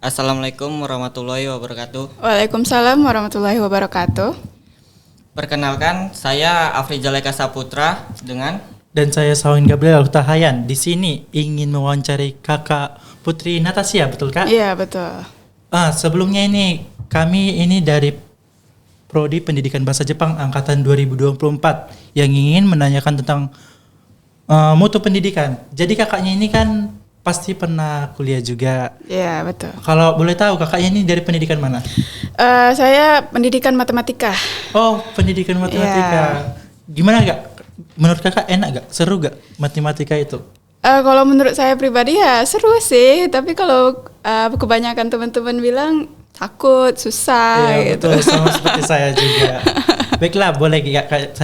Assalamualaikum warahmatullahi wabarakatuh. Waalaikumsalam warahmatullahi wabarakatuh. Perkenalkan, saya Afri Jaleka Saputra dengan Dan saya Sawin Gabriel Tahayan. Di sini ingin mewawancari Kakak Putri Natasha, betul Kak? Iya, betul. Sebelumnya ini kami ini dari Prodi Pendidikan Bahasa Jepang angkatan 2024 yang ingin menanyakan tentang mutu pendidikan. Jadi kakaknya ini kan pasti pernah kuliah juga. Iya, betul. Kalau boleh tahu kakaknya ini dari pendidikan mana? Saya pendidikan matematika. Oh, pendidikan matematika. Gimana Kak? Menurut kakak enak gak? Seru gak matematika itu? Kalau menurut saya pribadi ya seru sih, tapi kalau kebanyakan teman-teman bilang takut, susah Iya, gitu. betul, sama seperti saya juga. Baiklah, boleh Kak,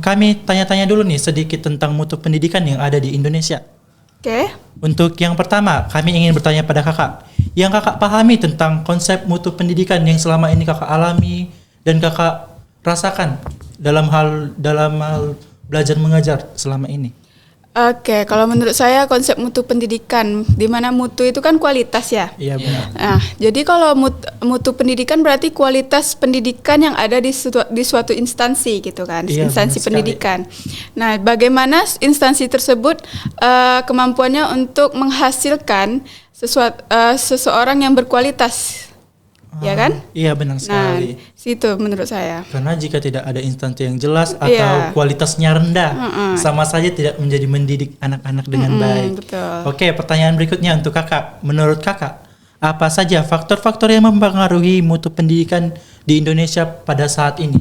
kami tanya-tanya dulu nih sedikit tentang mutu pendidikan yang ada di Indonesia. Oke. Untuk yang pertama, kami ingin bertanya pada kakak, yang kakak pahami tentang konsep mutu pendidikan yang selama ini kakak alami dan kakak rasakan dalam hal belajar mengajar selama ini. Oke, kalau menurut saya konsep mutu pendidikan, di mana mutu itu kan kualitas ya. Iya benar. Nah, jadi kalau mutu pendidikan berarti kualitas pendidikan yang ada di suatu instansi gitu kan, Iya, instansi benar pendidikan. Nah, bagaimana instansi tersebut kemampuannya untuk menghasilkan seseorang yang berkualitas, ya kan? Iya benar sekali. Nah, situ menurut saya. Karena jika tidak ada instansi yang jelas atau Iya. kualitasnya rendah, sama saja tidak menjadi mendidik anak-anak dengan baik. Betul. Oke, pertanyaan berikutnya untuk kakak. Menurut kakak, apa saja faktor-faktor yang mempengaruhi mutu pendidikan di Indonesia pada saat ini?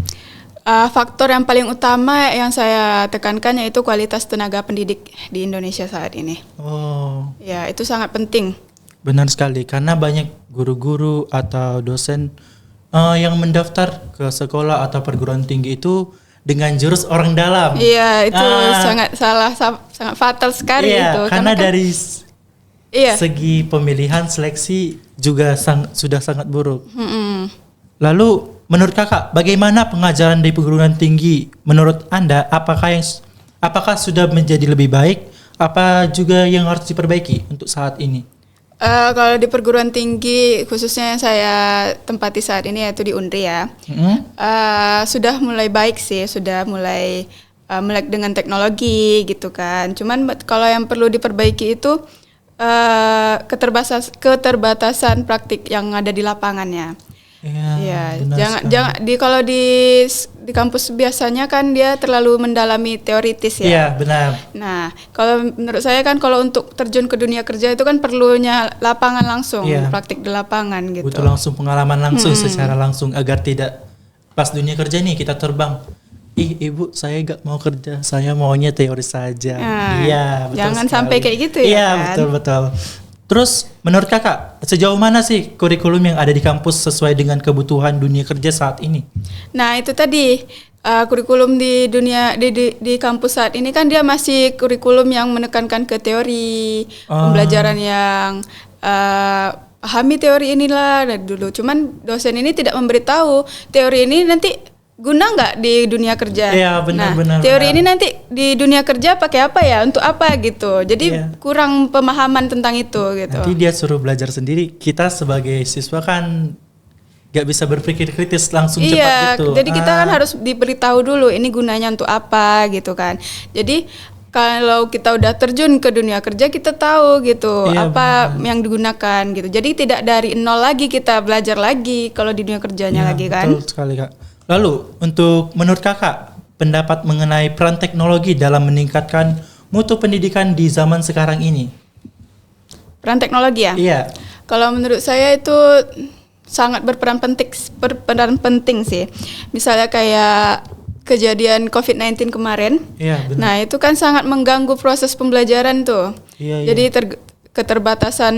Faktor yang paling utama yang saya tekankan yaitu kualitas tenaga pendidik di Indonesia saat ini. Oh, Ya, itu sangat penting. benar sekali. Karena banyak guru-guru atau dosen yang mendaftar ke sekolah atau perguruan tinggi itu dengan jurus orang dalam. Iya, itu sangat salah, sangat fatal sekali Iya, itu. karena kan, dari iya. segi pemilihan seleksi juga sudah sangat buruk. Mm-mm. Lalu menurut kakak, bagaimana pengajaran di perguruan tinggi? Menurut anda, apakah sudah menjadi lebih baik? Apa juga yang harus diperbaiki untuk saat ini? Kalau di perguruan tinggi, khususnya yang saya tempati saat ini yaitu di Unri ya, sudah mulai baik sih, sudah mulai melek dengan teknologi gitu kan. Cuman kalau yang perlu diperbaiki itu keterbatasan praktik yang ada di lapangannya. Iya, Iya, jangan kalau di kampus biasanya kan dia terlalu mendalami teoritis ya. Iya, benar. Nah, kalau menurut saya kan kalau untuk terjun ke dunia kerja itu kan perlunya lapangan langsung, Iya. praktik di lapangan gitu. Butuh langsung pengalaman langsung secara langsung agar tidak pas dunia kerja nih kita terbang. Ibu, saya gak mau kerja, saya maunya teori saja. Nah, Iya, betul jangan sekali. sampai kayak gitu ya Iya, kan? betul. Terus menurut kakak, sejauh mana sih kurikulum yang ada di kampus sesuai dengan kebutuhan dunia kerja saat ini? Nah, itu tadi kurikulum di di kampus saat ini kan dia masih kurikulum yang menekankan ke teori, pembelajaran yang pahami teori inilah dari dulu. Cuman dosen ini tidak memberitahu teori ini nanti guna nggak di dunia kerja. Iya, benar, nah, benar, teori benar. ini nanti di dunia kerja pakai apa ya? Untuk apa gitu. Jadi Iya. kurang pemahaman tentang itu gitu. Nanti dia suruh belajar sendiri. Kita sebagai siswa kan gak bisa berpikir kritis langsung cepat Iya, gitu. jadi kita kan harus diberitahu dulu ini gunanya untuk apa gitu kan. Jadi kalau kita udah terjun ke dunia kerja kita tahu gitu Iya, apa yang digunakan gitu. Jadi tidak dari nol lagi kita belajar lagi kalau di dunia kerjanya Iya, lagi kan. Betul sekali Kak. Lalu untuk menurut kakak, pendapat mengenai peran teknologi dalam meningkatkan mutu pendidikan di zaman sekarang ini? Peran teknologi ya. Iya. Kalau menurut saya itu sangat berperan penting sih. Misalnya kayak kejadian COVID-19 kemarin. Iya, benar. Nah, itu kan sangat mengganggu proses pembelajaran tuh. Iya, Jadi keterbatasan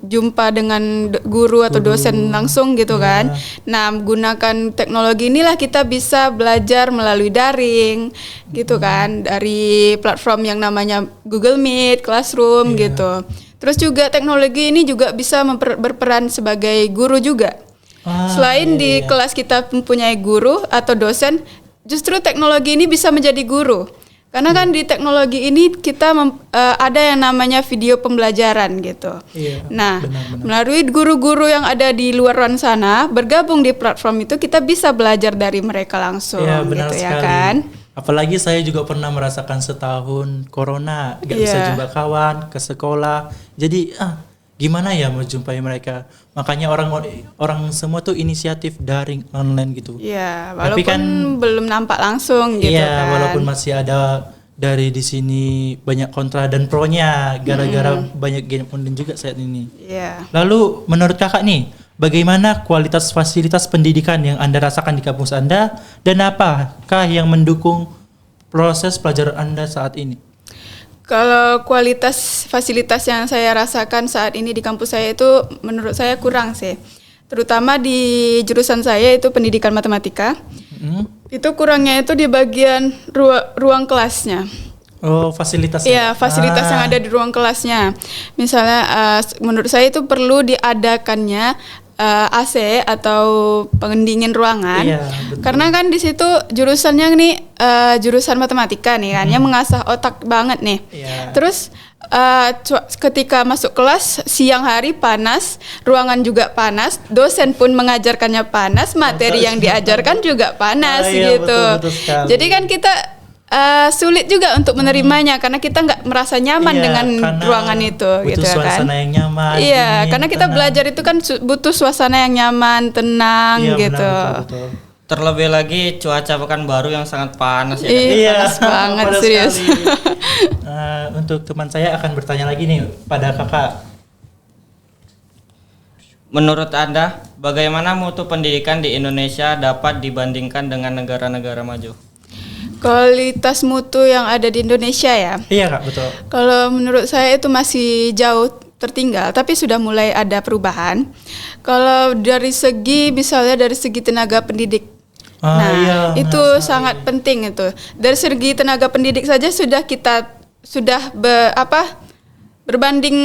jumpa dengan guru atau dosen langsung gitu kan. Nah, menggunakan teknologi inilah kita bisa belajar melalui daring gitu kan, dari platform yang namanya Google Meet, Classroom gitu. Terus juga teknologi ini juga bisa berperan sebagai guru juga. Selain di kelas kita mempunyai guru atau dosen, justru teknologi ini bisa menjadi guru. Karena kan di teknologi ini kita ada yang namanya video pembelajaran gitu. Iya, Nah, benar-benar. melalui guru-guru yang ada di luar sana, bergabung di platform itu kita bisa belajar dari mereka langsung Iya, benar gitu sekali. ya kan. Apalagi saya juga pernah merasakan setahun corona, nggak bisa Iya. jumpa kawan, ke sekolah. Jadi gimana ya mau jumpai mereka? Makanya orang semua tuh inisiatif daring online gitu. Iya, Tapi walaupun kan belum nampak langsung gitu iya, kan. walaupun masih ada dari di sini banyak kontra dan pro-nya gara-gara banyak game online juga saat ini. Iya. Lalu menurut kakak nih, bagaimana kualitas fasilitas pendidikan yang Anda rasakan di kampus Anda dan apakah yang mendukung proses pelajaran Anda saat ini? Kalau kualitas fasilitas yang saya rasakan saat ini di kampus saya itu menurut saya kurang sih. Terutama di jurusan saya itu pendidikan matematika. Itu kurangnya itu di bagian ruang kelasnya. Oh, fasilitas. Iya, fasilitas yang ada di ruang kelasnya. Misalnya menurut saya itu perlu diadakannya AC atau pendingin ruangan. Iya, betul. Karena kan di situ jurusannya nih jurusan matematika nih kan, yang mengasah otak banget nih. Iya. Terus ketika masuk kelas siang hari panas, ruangan juga panas, dosen pun mengajarkannya panas, materi yang diajarkan juga panas Iya, gitu. betul sekali. Jadi kan kita sulit juga untuk menerimanya karena kita nggak merasa nyaman Iya, dengan karena ruangan itu butuh gitu ya kan. suasana yang nyaman. Iya, dingin, karena kita tenang. belajar itu kan butuh suasana yang nyaman, tenang Iya, gitu. benar, betul. Terlebih lagi cuaca Pekanbaru yang sangat panas ya kan? Iya, panas banget panas serius. sekali. Untuk teman saya akan bertanya lagi nih pada kakak. Menurut Anda, bagaimana mutu pendidikan di Indonesia dapat dibandingkan dengan negara-negara maju? Kualitas mutu yang ada di Indonesia ya. Iya kak, betul. Kalau menurut saya itu masih jauh tertinggal, tapi sudah mulai ada perubahan. Kalau dari segi misalnya dari segi tenaga pendidik, Iya, itu benar sekali. sangat penting itu. Dari segi tenaga pendidik saja berbanding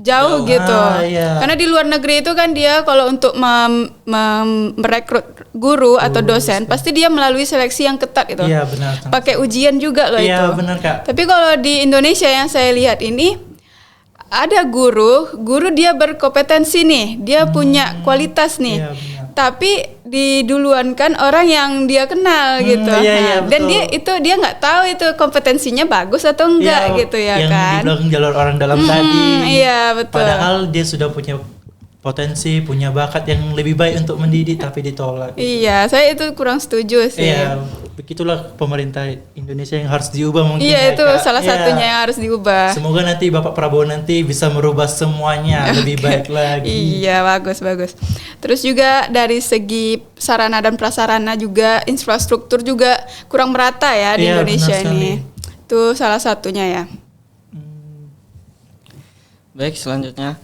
jauh gitu. Iya. Karena di luar negeri itu kan dia kalau untuk merekrut guru atau dosen pasti dia melalui seleksi yang ketat gitu. Iya, benar. Pakai ujian juga loh Iya, itu. benar, Kak. Tapi kalau di Indonesia yang saya lihat ini ada guru dia berkompetensi nih, dia punya kualitas nih. Iya, benar. Tapi diduluankan orang yang dia kenal gitu. iya, Nah, dan betul. dia nggak tahu itu kompetensinya bagus atau enggak gitu ya yang kan. dibilang jalur orang dalam tadi. Iya, betul. Padahal dia sudah punya potensi, punya bakat yang lebih baik untuk mendidik tapi ditolak. Iya, saya itu kurang setuju sih. Iya, begitulah pemerintah Indonesia yang harus diubah mungkin. Iya, ya, itu Kak. salah Iya. satunya yang harus diubah. Semoga nanti Bapak Prabowo nanti bisa merubah semuanya lebih baik lagi. Iya, bagus. Terus juga dari segi sarana dan prasarana juga, infrastruktur juga kurang merata ya di Iya, Indonesia benar ini. Itu salah satunya ya. Baik, selanjutnya.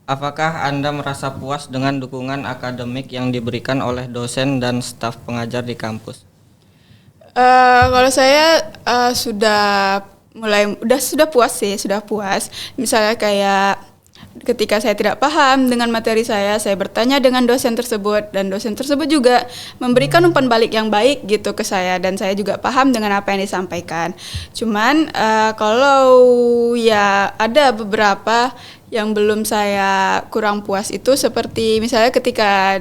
Apakah Anda merasa puas dengan dukungan akademik yang diberikan oleh dosen dan staf pengajar di kampus? Kalau saya sudah puas sih, sudah puas. Misalnya kayak ketika saya tidak paham dengan materi saya bertanya dengan dosen tersebut dan dosen tersebut juga memberikan umpan balik yang baik gitu ke saya dan saya juga paham dengan apa yang disampaikan. Cuman kalau ya ada beberapa yang belum saya kurang puas itu seperti misalnya ketika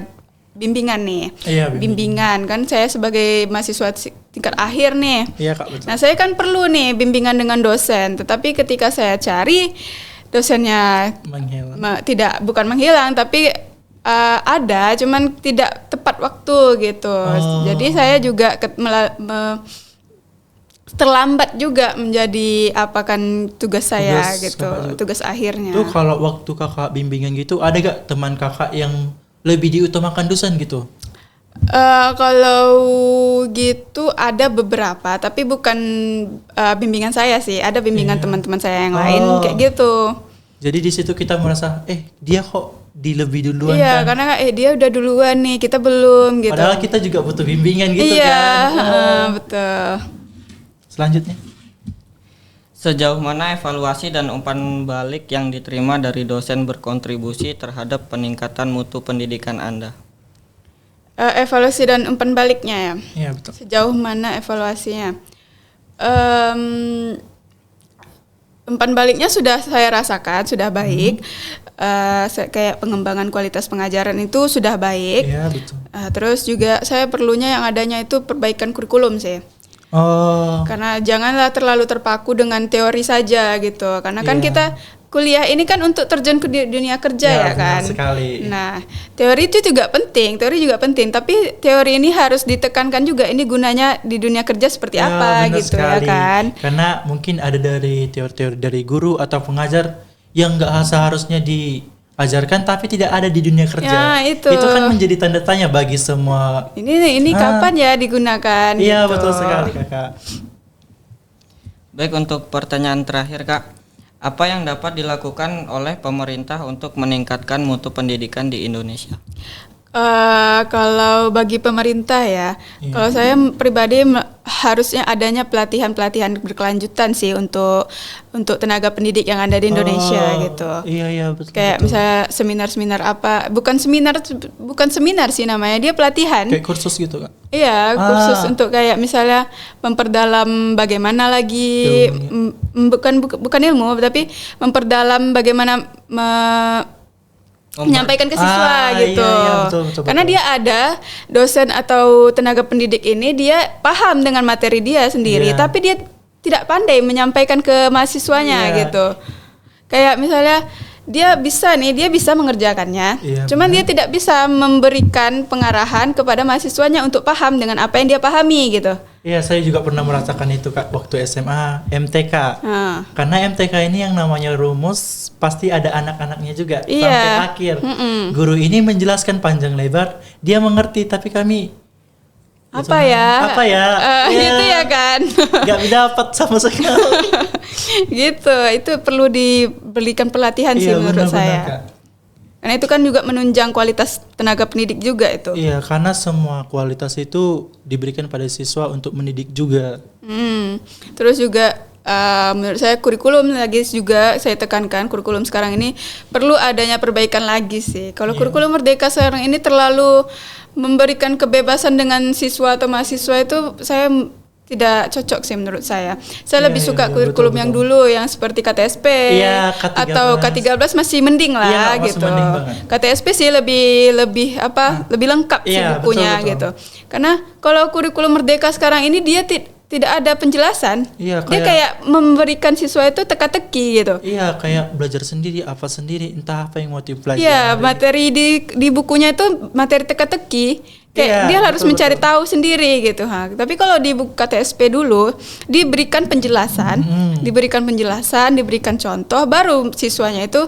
bimbingan nih. Iya, bimbingan kan saya sebagai mahasiswa tingkat akhir nih. Iya, Kak, betul. Nah, saya kan perlu nih bimbingan dengan dosen, tetapi ketika saya cari dosennya Menghilang. bukan menghilang tapi ada cuman tidak tepat waktu gitu. Oh. Jadi saya juga terlambat juga menjadi tugas saya Tugas gitu, kakak juga. tugas akhirnya. Tuh kalau waktu kakak bimbingan gitu, ada gak teman kakak yang lebih diutamakan dosen gitu? Kalau gitu ada beberapa, tapi bukan bimbingan saya sih. Ada bimbingan teman-teman saya yang lain Oh. kayak gitu. Jadi di situ kita merasa, dia kok lebih duluan Iya, kan? karena dia udah duluan nih, kita belum gitu. Padahal kita juga butuh bimbingan gitu iya, kan? betul. Selanjutnya. Sejauh mana evaluasi dan umpan balik yang diterima dari dosen berkontribusi terhadap peningkatan mutu pendidikan Anda? Evaluasi dan umpan baliknya ya. Iya, betul. Sejauh mana evaluasinya? Em, umpan baliknya sudah saya rasakan, sudah baik. Kayak pengembangan kualitas pengajaran itu sudah baik. Iya, betul. Terus juga saya perlunya yang adanya itu perbaikan kurikulum sih. Oh, Karena janganlah terlalu terpaku dengan teori saja gitu. Karena kan Iya. kita kuliah ini kan untuk terjun ke dunia kerja Ya, ya benar kan. sekali. Nah, teori itu juga penting, tapi teori ini harus ditekankan juga ini gunanya di dunia kerja seperti ya, apa benar gitu sekali. ya kan. Karena mungkin ada dari teori-teori dari guru atau pengajar yang nggak seharusnya diajarkan tapi tidak ada di dunia kerja. Ya, itu. kan menjadi tanda tanya bagi semua. Ini kapan ya digunakan Iya, gitu. betul sekali, Kakak. Baik, untuk pertanyaan terakhir Kak, apa yang dapat dilakukan oleh pemerintah untuk meningkatkan mutu pendidikan di Indonesia? Kalau bagi pemerintah ya, kalau saya pribadi harusnya adanya pelatihan-pelatihan berkelanjutan sih untuk tenaga pendidik yang ada di Indonesia gitu. Iya, betul. Kayak betul. misalnya seminar-seminar apa, bukan seminar sih namanya, dia pelatihan. Kayak kursus gitu, Kak. Iya, kursus untuk kayak misalnya memperdalam bagaimana lagi bukan ilmu tapi memperdalam bagaimana menyampaikan ke siswa gitu. Iya, betul, Karena betul. dia ada dosen atau tenaga pendidik ini dia paham dengan materi dia sendiri, Iya. tapi dia tidak pandai menyampaikan ke mahasiswanya Iya. gitu. Kayak misalnya dia bisa mengerjakannya, Iya, cuman dia tidak bisa memberikan pengarahan kepada mahasiswanya untuk paham dengan apa yang dia pahami gitu. Iya, saya juga pernah merasakan itu, Kak, waktu SMA, MTK. Nah, Karena MTK ini yang namanya rumus pasti ada anak-anaknya juga Iya. sampai akhir. Guru ini menjelaskan panjang lebar, dia mengerti tapi kami apa ya? Iya. Itu ya kan. Gak dapat sama sekali. Gitu, itu perlu diberikan pelatihan sih Iya, menurut benar-benar, saya. Kak. Karena itu kan juga menunjang kualitas tenaga pendidik juga itu. Iya, karena semua kualitas itu diberikan pada siswa untuk mendidik juga. Terus juga menurut saya kurikulum lagi juga saya tekankan kurikulum sekarang ini perlu adanya perbaikan lagi sih. Kalau kurikulum Merdeka sekarang ini terlalu memberikan kebebasan dengan siswa atau mahasiswa itu saya tidak cocok sih menurut saya. Saya lebih suka kurikulum betul, yang betul. dulu yang seperti KTSP Iya, K13. atau K13 masih mending lah Iya, masih gitu. mending banget. KTSP sih lebih lebih lengkap sih Iya, bukunya betul. gitu. Karena kalau kurikulum Merdeka sekarang ini dia tidak ada penjelasan. Iya, Dia kayak memberikan siswa itu teka-teki gitu. Iya, kayak belajar sendiri, apa sendiri, entah apa yang mau dipelajari. Iya, materi di bukunya itu materi teka-teki. Kayak Iya, dia harus betul, mencari tahu sendiri gitu. Tapi kalau di buku KTSP dulu diberikan penjelasan, diberikan contoh, baru siswanya itu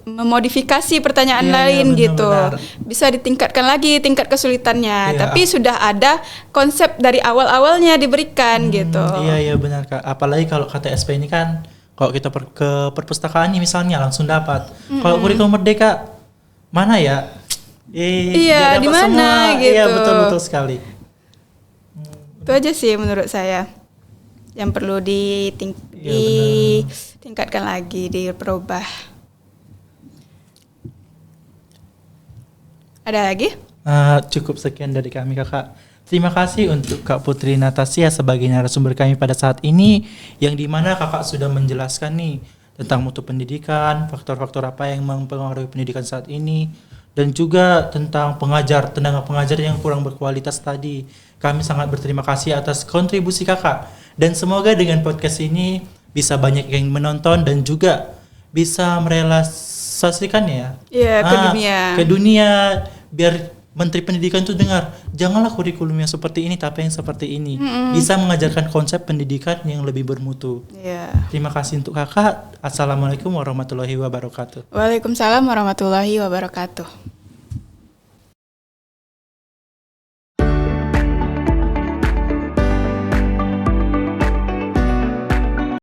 memodifikasi pertanyaan Iya, lain benar, gitu. benar. Bisa ditingkatkan lagi tingkat kesulitannya. Iya. Tapi sudah ada konsep dari awal-awalnya diberikan gitu. Iya, benar, Kak. Apalagi kalau KTSP ini kan kalau kita ke perpustakaan nih misalnya langsung dapat. Kalau kurikulum Merdeka mana ya? Iya, nggak di dapat mana semua. gitu. Iya, betul sekali. Itu aja sih menurut saya yang perlu ditingkatkan lagi, diperubah. Ada lagi? Cukup sekian dari kami, Kakak. Terima kasih untuk Kak Putri Natasha sebagai narasumber kami pada saat ini, yang dimana Kakak sudah menjelaskan nih tentang mutu pendidikan, faktor-faktor apa yang mempengaruhi pendidikan saat ini, dan juga tentang tenaga pengajar yang kurang berkualitas tadi. Kami sangat berterima kasih atas kontribusi Kakak, dan semoga dengan podcast ini bisa banyak yang menonton dan juga bisa merealisasikannya ke dunia biar Menteri Pendidikan itu dengar, janganlah kurikulum yang seperti ini tapi yang seperti ini. Bisa mengajarkan konsep pendidikan yang lebih bermutu. Iya. Terima kasih untuk Kakak. Assalamualaikum warahmatullahi wabarakatuh. Waalaikumsalam warahmatullahi wabarakatuh.